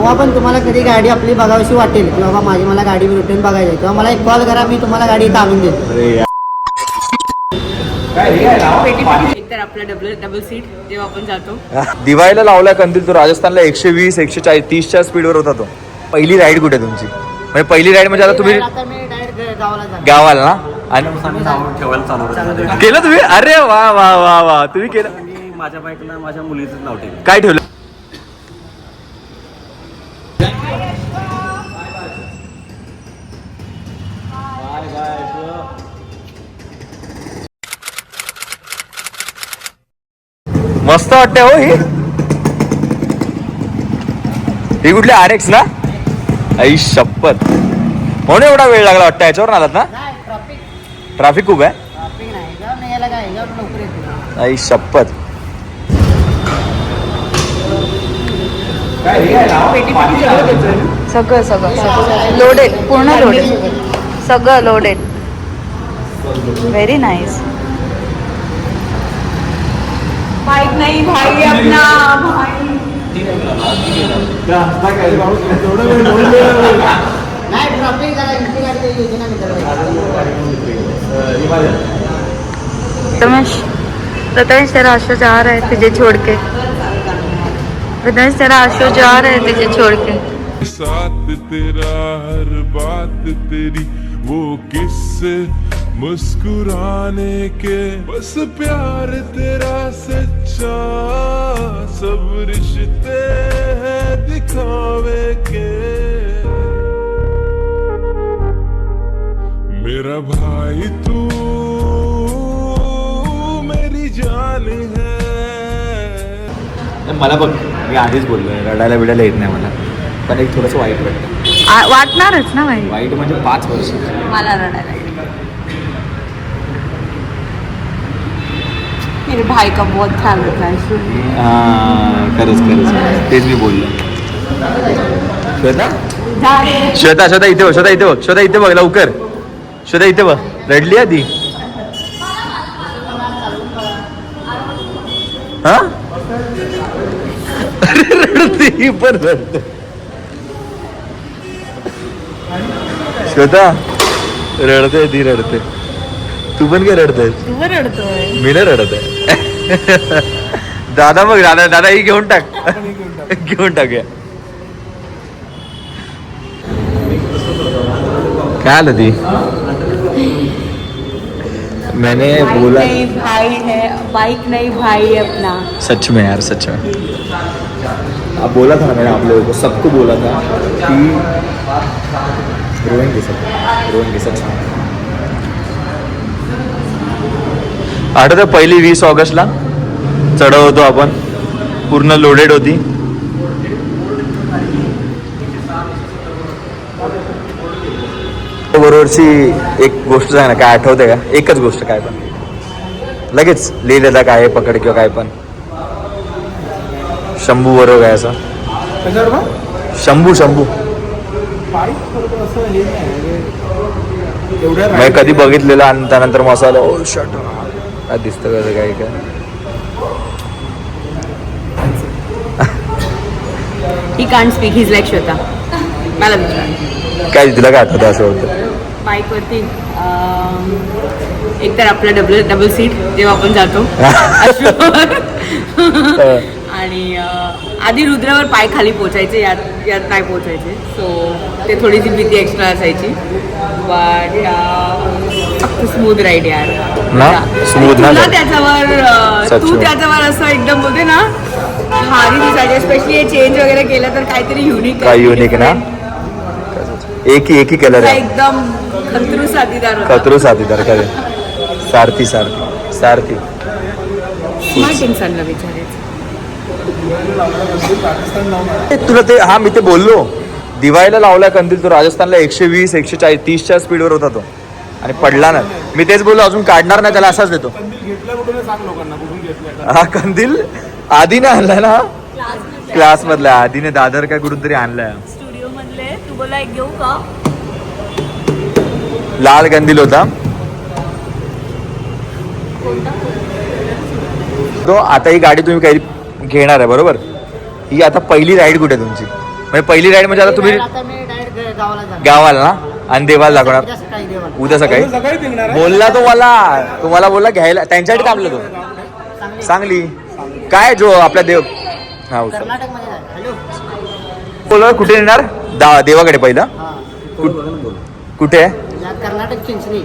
तेव्हा पण तुम्हाला कधी गाडी आपली बघावीशी वाटेल की बाबा माझी मला गाडी रिटर्न बघायची तेव्हा मला एक कॉल करा, मी तुम्हाला गाडी इथं आणून देतो. तर आपला डबल सीट जेव्हा आपण जातो दिवाळीला लावला कंदील तो राजस्थानला 120 140 30च्या स्पीडवर होता तो. पहिली राईड कुठे तुमची? म्हणजे पहिली राईड म्हणजे आता तुम्ही आता मी डायरेक्ट गावाला जाणार. गावाला ना आणि ठेवायला चालू केलं तुम्ही? अरे वा वा वा वा, तुम्ही केलं? मी माझ्या बाईकला माझ्या मुलीचं नाव ठेवलं. काय ठेवलं? मस्त वाटते हो ही कुठली RX ना? आई शपथ, म्हणून एवढा वेळ लागला वाटतं याच्यावर आलात ना? नाही, ट्रॅफिक खूप आहे. ट्रॉफिक नाही, जाऊन नाही याला काय जाऊन लवकर येतो. आई शपथ. सगळं सगळं लोडेड, पूर्ण लोडेड, सगळं लोडेड. Very nice. बाईक नाही भाई अपना भाई. नाही ट्रॉफिक जरा इथे गाडी योजना प्रथमेश तेरा आशो जा रहा है तुझे छोड़ के. प्रथमेश तेरा आशो जा रहा है तुझे छोड़ के. साथ तेरा हर बात तेरी वो किस्से मुस्कुराने के बस प्यार तेरा सच्चा सब रिश्ते हैं दिखावे के मेरा भाई तू मेरी जान है. मला बघ, मी आधीच बोललोय रडायला बिडायला येत नाही मला, पण एक थोडंसं वाईट वाटतं. वाटणारच ना भाई. वाईट म्हणजे 5 वर्ष मला रडायला येतं. मेरे भाई का बहुत ख्याल रखा है. खरंच तेच मी बोललो. श्वेता श्वेता श्वेता इथे बघ, श्वेता इथे बघ, श्वेता इथे बघ लवकर. श्वेता इथे बघ, रडली आधी. हा रडते पण रडते. श्वेता रडते, ती रडते. तू पण काय रडते? तू रडतोय. मी नाही रडत आहे. दादा बघ, दादा ही घेऊन टाक, घेऊन टाकूया. काय आलं ती? मैंने बोला नहीं भाई है, बाइक नहीं भाई है अपना. सच में यार, सच में. अब बोला था ना मैंने आप लोगों को, सबको बोला था कि रोएंगे सच में. आठवतं पहिली 20 ऑगस्टला चढव होतो आपण, पूर्ण लोडेड होती. बरोबरची एक गोष्ट सांग ना, काय आठवते का? एकच गोष्ट, काय पण लगेच लिहिलेलं, काय पकड किंवा काय पण. शंभू बरोबर आहे असं. शंभू मी कधी बघितलेलं आणि त्यानंतर मसाला ओ शट काय दिसतं कसं काय काय. He can't speak, his like Shweta. मला काय तुला काय आठवतं असं होतं? बाईकवरती एक तर आपला डबल सीट जेव्हा आपण जातो आणि आधी रुद्रावर पाय खाली पोचायचे, यात नाही पोचायचे. सो ते थोडीशी भीती एक्स्ट्रा असायची. बट स्मूथ राईड यार ना, स्मूथ ना. त्याच्यावर तू त्याच्यावर असं एकदम बोलते ना भारी दिसायचे. स्पेशली चेंज वगैरे केलं तर काहीतरी युनिक, काय युनिक ना. एक ही कलर आहे एकदम खतरू साथीदार होता. खतरू साथीदार काय सारथी स्मार्ट इन्सानला विचारायचं. तुला ते, हा मी ते बोललो, दिवाळीला लावलाय कंदील तो राजस्थानला 120 140 30च्या स्पीडवर होता तो आणि पडला ना. मी तेच बोललो, अजून काढणार नाही त्याला, असाच देतो. हा कंदील आधीने आणलाय ना, क्लास मधला आधीने दादर काय कुठून तरी आणलाय. स्टुडिओ मधले तू बोला एक घेऊ का? लाल कंदील होता तो. आता ही गाडी तुम्ही काही घेणार आहे बरोबर? ही आता पहिली राईड कुठे तुमची? म्हणजे पहिली राईड म्हणजे आता तुम्ही आता मी डायरेक्ट गावाला जाणार. गावाला ना आणि देवाला दाखवणार उद्या सकाळी देवाला. उद्या सकाळी बोलला तुम्हाला बोलला घ्यायला त्यांच्यासाठी थांबलो तो सांगली काय जो आपला देव हा कर्नाटकमध्ये जाणार. हॅलो बोल कुठे येणार देवाकडे पहिलं हा कुठे आहे या कर्नाटक चिंचणी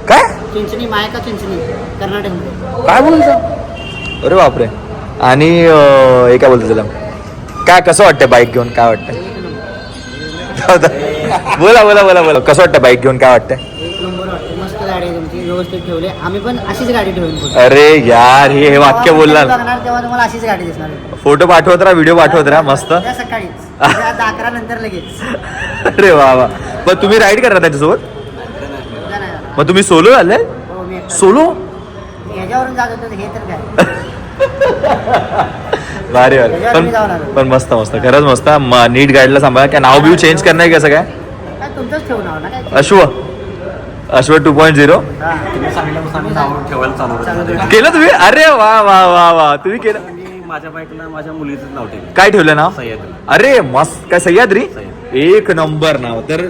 काय मायका चिंचणी कर्नाटकमध्ये. काय बोलतो अरे बापरे आणि हे काय बोलतो तुला काय कसं वाटतं बाईक घेऊन काय वाटतं बोला कसं वाटतं बाईक घेऊन काय वाटतं एक नंबर वाटते. मस्त गाडी आहे तुमची व्यवस्थित ठेवली. आम्ही पण अशीच गाडी ठेवून पुढे. अरे यार हे वाक्य बोलला बघणार तेव्हा तुम्हाला अशीच गाडी दिसणार आहे. फोटो पाठवत राहा व्हिडिओ पाठवत राहा मस्त उद्या सकाळीच उद्या 11 नंतर लगेच. अरे वा वा पण तुम्ही राईड करणार त्याच्यासोबत उद्या नाही जाणार. मग तुम्ही सोलो आले हो मी एकटा. सोलो मी ह्याच्यावरून जात होतो हे तर काय. भारी पण मस्त खरंच मस्त नीट गाडीला सांभाळा काय नाव बिव चेंज करणार कसं काय काय तुमचंच ठेवून ना काय. अश्व 2.0 हा. तुम्ही सांगितल्यापासून आम्ही नाव ठेवायला चालू केलं. केलं तुम्ही अरे वा वा वा वा तुम्ही केलं मी माझ्या बाईकला माझ्या मुलीचंच नाव ठेवलं. काय ठेवलं नाव सह्याद्री. अरे मस्त काय सह्याद्री सह्याद्री. एक नंबर नाव तर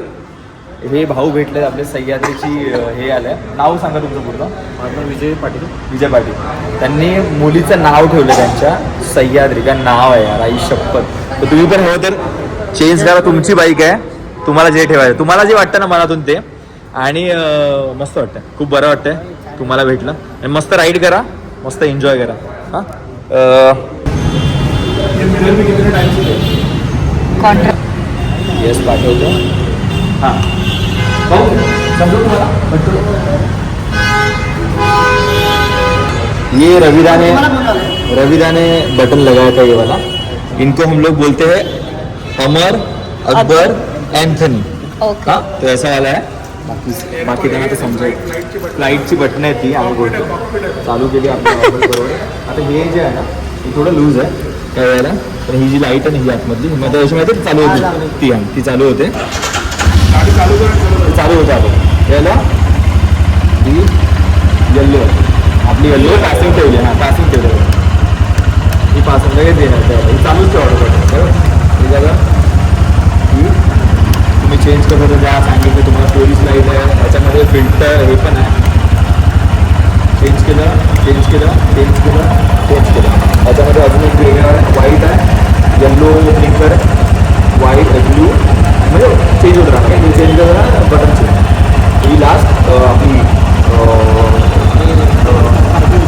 हे भाऊ भेटले आपले सह्याद्रीची हे आलंय नाव सांगा तुमचं पूर्ण माझं नाव विजय पाटील. विजय पाटील त्यांनी मुलीचं नाव ठेवलं त्यांच्या सह्याद्री काय नाव आहे यार आई शपथ तर तुम्ही पण हवं तर चेंज करा तुमची बाईक आहे तुम्हाला जे ठेवायचं तुम्हाला जे वाटतं ना मनातून ते आणि मस्त वाटतं खूप बरं वाटतंय तुम्हाला भेटलं आणि मस्त राईड करा मस्त एन्जॉय करा हां येस पाठवतो हां समजू तुम्हाला ये रविदा ने बटन लगाया था ये वाला इनको हम लोग बोलते हैं अमर अकबर एंथनी हाँ तो ऐसा वाला है बाकी त्यांना ते समजायचं फ्लाईटची बटणं आहेत ती आम्ही बोलतो चालू केली आपल्या बरोबर आता हे जे आहे ना हे थोडं लूज आहे त्या वेळेला पण ही जी लाईट आहे ना ही आतमधली मध्ये अशी माहिती चालू होती ती चालू होते चालू होतं आपण याला ही येल्लो आपली येल्लो पासिंग ठेवली हां पासिंग ठेवलं ही पासिंग लगेच देणार त्याला ही चालूच ठेवायला बरोबर ही जागा ही तुम्ही चेंज करता तर त्या सांगितलं तुम्हाला पोलीस लाईट आहे ह्याच्यामध्ये फिल्टर हे पण आहे चेंज केलं ह्याच्यामध्ये अजून एक वेगळं व्हाईट आहे येल्लो ब्लिंकर व्हाईट ब्लू म्हणजे चेंज होत राहणार हे चेंज करा बटन चेंज ही लास्ट आपली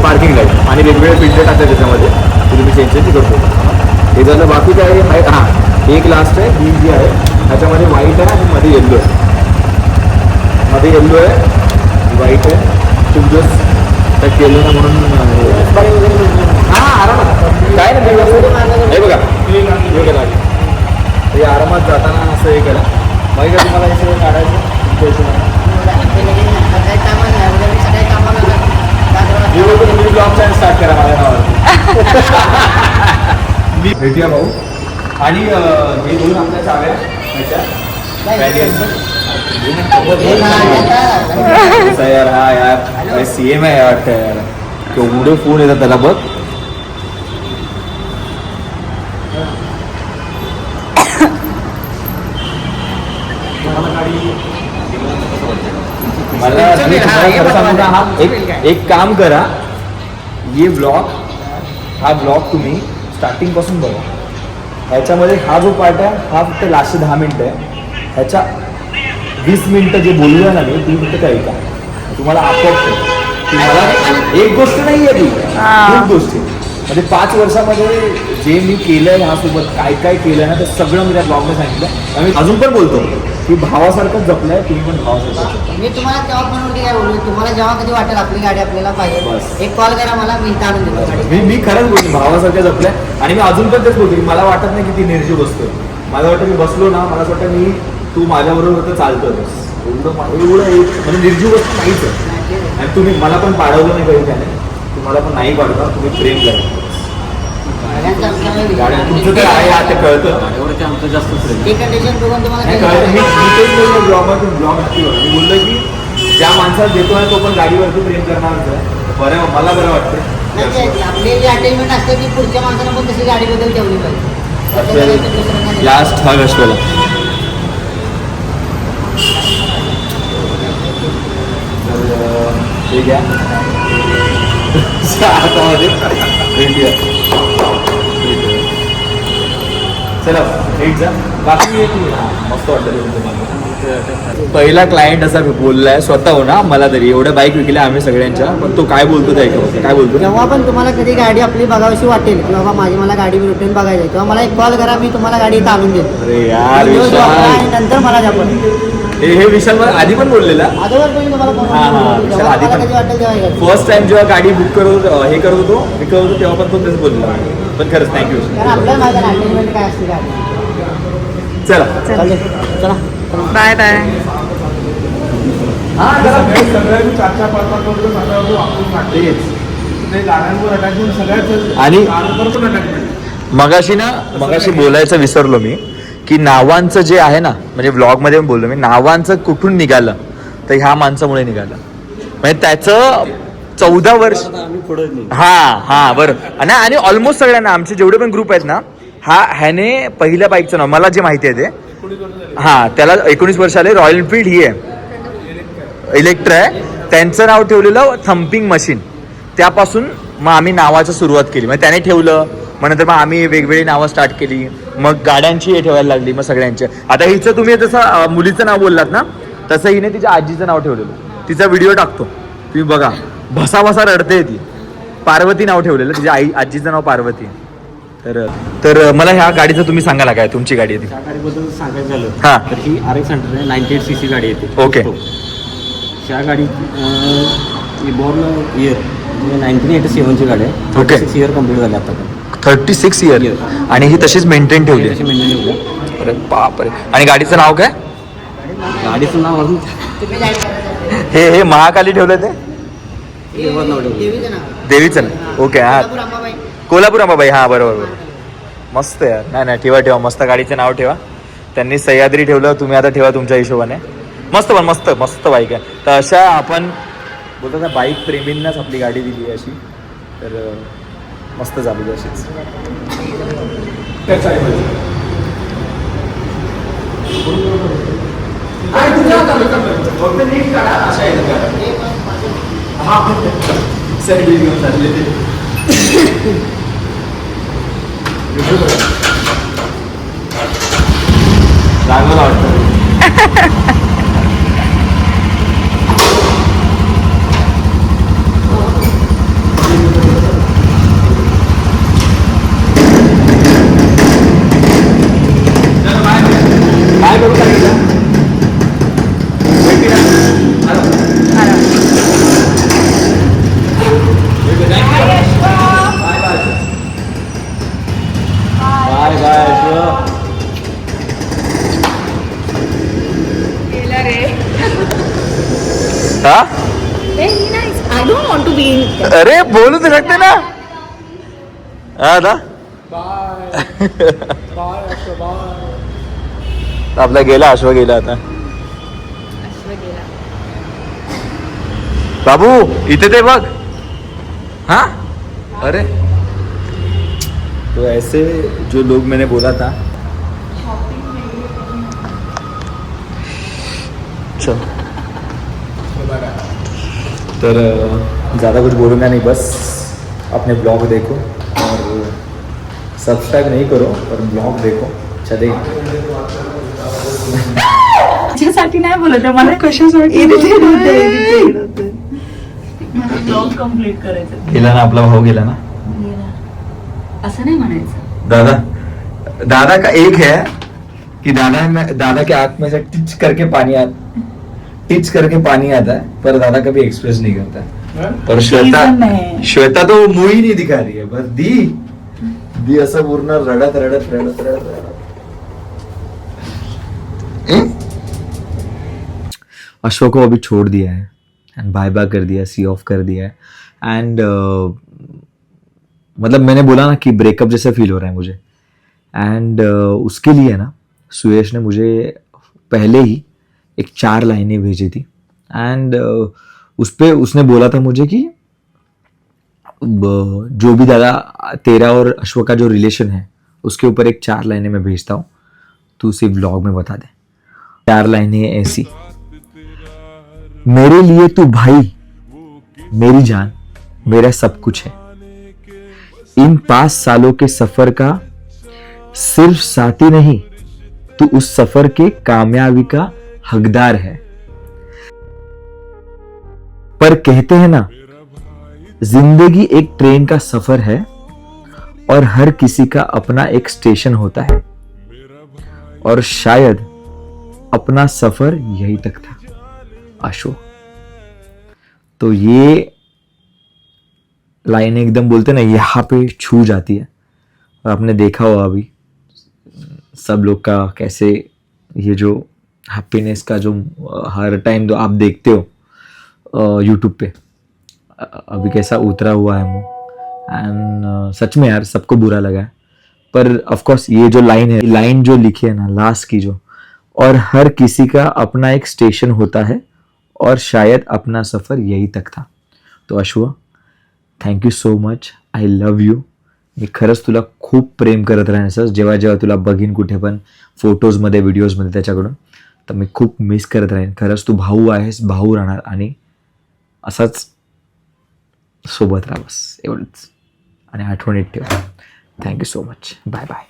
पार्किंग लाईट आणि वेगवेगळे फिल्टर टाकतात त्याच्यामध्ये ते तुम्ही चेंज ती करतो हे झालं बाकी काय आहे हां एक लास्ट आहे ही जी आहे ह्याच्यामध्ये व्हाईट आहे आणि मध्ये येल्लो आहे व्हाईट आहे तुम्ही जस्ट त्या केलं ना म्हणून हां आरामात काय नाही हे बघा हे आरामात जाताना असं हे करा माहिती का तुम्हाला हे सगळं काढायचं तुम्ही ब्लॉग चॅनल स्टार्ट करा माझ्या नावावर मी भेटूया भाऊ आणि हे दोन आपल्या चाव्या यार हा यार सीएम आहे वाटतं यार केवढे फोन येतात त्याला बघ मला मी तुम्हाला खरं सांगू ना एक काम करा हा ब्लॉग तुम्ही स्टार्टिंग पासून बघा ह्याच्यामध्ये हा जो पार्ट आहे हा फक्त लास्टचे 10 मिनिटं आहे ह्याच्या 20 मिनिटं जे बोलूया ना मी तुम्ही फक्त काय ऐका तुम्हाला आपोआप तुम्हाला एक गोष्ट नाही आहे ती खूप गोष्टी म्हणजे 5 वर्षामध्ये जे मी केलंय ह्यासोबत काय केलंय ना ते सगळं मी त्या ब्लॉगने सांगितलं आणि अजून पण बोलतो की भावासारखं जपलंय तुम्ही पण भावासारखं मी तुम्हाला तेव्हा पण काय बोललो तुम्हाला जेव्हा कधी वाटेल आपली गाडी आपल्याला पाहिजे बस. एक कॉल करा मला मी इथं आणून देतो गाडी. मी खरंच बोलतो भावासारखं जपलंय आणि मी अजून पण तेच बोलतो की मला वाटत नाही की ती निर्जीव बसतोय मला वाटतं मी बसलो ना मला असं वाटतं तू माझ्याबरोबर होतं चालतोय बस एवढं म्हणजे निर्जीव वस्तू नाहीच आहे आणि तुम्ही मला पण पाडवलं नाही पाहिजे त्याने तुम्हाला पण नाही पाडवा तुम्ही प्रेम करा गाड्यांचा आमचा काही विषय गाड्या नाही. तुमचं काय आहे आता कळतं गाडीवर ते आमचं जास्त प्रेम. ती कंडिशन बघून तुम्हाला नाही काही कळतं मी तेच बोललो ब्लॉगमधून ब्लॉग नक्की बघा मी बोललो की ज्या माणसाला देतो आहे तो पण गाडीवरती प्रेम करणारच आहे बरं मला बरं वाटतं नाही, ते आपले जे अटेंडमेंट असते की पुढच्या माणसानं पण तशी गाडीबद्दल ठेवली पाहिजे लास्ट हग अश्वला. ठीक आहे. चला एक जा. बाकी मस्त वाटतं. पहिला क्लायंट असा बोललाय स्वतः ना मला तरी एवढ्या बाईक विकल्या आम्ही सगळ्यांच्या, पण तो काय बोलतो ते ऐका. काय बोलतो? जेव्हा पण तुम्हाला कधी गाडी आपली बघावीशी वाटेल की बाबा माझी मला गाडी रिटर्न बघायची आहे, तेव्हा मला एक कॉल करा, मी तुम्हाला गाडी इथं आणून देतो. अरे यार दिवस वापरा विशाल, आणि नंतर मला द्या पण. हे विशाल मला आधी पण बोललेला. अगोदर पण तुम्हाला phone हा, हा. करून जेव्हा आधी मला पण. कधी वाटेल तेव्हा हे करा. फर्स्ट टाइम जेव्हा गाडी बुक करत होतो हे करत होतो विकत होतो तेव्हा पण तो तेच बोलला. पण खरंच थँक्यू. कारण आपल्याला माहिती आहे अटेंडमेंट काय असते गाडी. चला चालेल चला. Bye bye. आणि मगाशी बोलायचं विसरलो मी की नावांचं जे आहे ना, म्हणजे व्लॉग मध्ये पण बोललो मी, नावांचं कुठून निघालं तर ह्या माणसामुळे निघालं. म्हणजे त्याचं 14 वर्ष. आम्ही पुढे नाही. हा बरं. आणि ऑलमोस्ट सगळ्यांना आमचे जेवढे पण ग्रुप आहेत ना, ह्याने पहिल्या बाईकचं नाव मला जे माहिती आहे ते, त्याला 19 वर्ष आले. रॉयल एनफील्ड ही आहे, इलेक्ट्रा आहे, त्यांचं नाव ठेवलेलं थम्पिंग मशीन. त्यापासून मग आम्ही नावाची सुरुवात केली. मग त्याने ठेवलं, मग नंतर मग आम्ही वेगवेगळी नावं स्टार्ट केली, मग गाड्यांची हे ठेवायला लागली, मग सगळ्यांचे. आता हिचं तुम्ही जसं मुलीचं नाव बोललात ना, तसं हिने तिच्या आजीचं नाव ठेवलेलं. तिचा व्हिडिओ टाकतो तुम्ही बघा, भसा रडते ती. पार्वती नाव ठेवलेलं, तिच्या आजीचं नाव पार्वती. तर मला ह्या गाडीचं तुम्ही सांगा ना, काय तुमची गाडी आहे ती? त्या गाडीबद्दल सांगायचं झालं हा. तर ही RX 100 आहे, 98cc गाडी येते. ओके. त्या गाडी बॉर्न इयर 1987ची गाडी आहे. ओके. 36 इयर कम्प्लीट झाले आता. 36 इयर. आणि ही तशीच मेंटेन ठेवली तशी आहे. मेंटेन ठेवली. अरे बापरे. आणि गाडीचं नाव काय? गाडीचं नाव अजून तुम्ही गाडी करा. हे महाकाली ठेवलं ते देवाचं नाव ठेवलं. देवीचं नाव. देवीचं ना. ओके. हा, कोल्हापूर अंबाबाई. कोल्हापूर अंबाबाई. हा बरोबर. मस्त यार. नाही ठेवा मस्त गाडीचं नाव ठेवा. त्यांनी सह्याद्री ठेवलं, तुम्ही आता ठेवा तुमच्या हिशोबाने. मस्त बाईक आहे. तर अशा आपण बोलतो ना, बाईक प्रेमींनाच आपली गाडी दिली आहे अशी. तर मस्त चालू दे अशीच. लागलं वाटतं. काय करू सांगितलं? गेला रे. हा? I don't want to be in. अरे बोलू तर शकते ना. हा ना. आपला गेला, अश्व गेला आता. बाबू इथे ते बघ. हा. अरे तो ऐसे जो लोग मैंने बोला था. चल. तर ज़्यादा कुछ बोलूँगा नहीं, बस अपने ब्लॉग देखो और सब्सक्राइब नहीं करो पर ब्लॉग देखो. चले. त्याच्यासाठी नाही बोलत आहे मला. कशासाठी ब्लॉग कम्प्लीट करायचं. गेला ना आपला भाऊ, गेला ना. असं नाही म्हणायचं. दादा का एक है कि दादा के आंख में से टिच करके पानी आता है, पर दादा कभी एक्सप्रेस नहीं करता है. और श्वेता तो मुंह ही नहीं दिखा रही है, बस दी असं पूर्ण रडत. अश्व को अभी छोड़ दिया है एंड बाय बाय कर दिया, सी ऑफ कर दिया है. एंड मतलब मैंने बोला ना कि ब्रेकअप जैसा फील हो रहा है मुझे. एंड उसके लिए ना सुयश ने मुझे पहले ही एक 4 लाइनें भेजी थी. एंड उस पे उसने बोला था मुझे कि जो भी दादा तेरा और अश्व का जो रिलेशन है उसके ऊपर एक 4 लाइनें मैं भेजता हूँ, तू सिर्फ व्लॉग में बता दे। 4 लाइनें ऐसी। मेरे लिए तू भाई, मेरी जान, मेरा सब कुछ है। इन 5 सालों के सफर का सिर्फ साथी नहीं, तू उस सफर के कामयाबी का हकदार है। पर कहते हैं ना, जिंदगी एक ट्रेन का सफर है और हर किसी का अपना एक स्टेशन होता है, और शायद अपना सफर यही तक था। आशु। तो ये लाइन एकदम बोलते ना, यहाँ पे छू जाती है। और आपने देखा होगा अभी सब लोग का कैसे ये जो हैप्पीनेस का जो हर टाइम तो आप देखते हो यूट्यूब पे, अभी कैसा उतरा हुआ है मुंह। एंड सच में यार सबको बुरा लगा है, पर ऑफ कोर्स ये जो लाइन है, लाइन जो लिखी है ना लास्ट की जो, और हर किसी का अपना एक स्टेशन होता है और शायद अपना सफर यही तक था। तो अश्व, thank you so much, I love you. मी खरंच तुला खूप प्रेम करत राहीन सर, जेव्हा जेव्हा तुला बघीन कुठे पण फोटोजमध्ये व्हिडिओजमध्ये त्याच्याकडून, तर मी खूप मिस करत राहीन. खरंच तू भाऊ आहेस, भाऊ राहणार आणि असाच सोबत राहा बस एवढंच, आणि आठवणीत ठेव. Thank you so much, bye bye.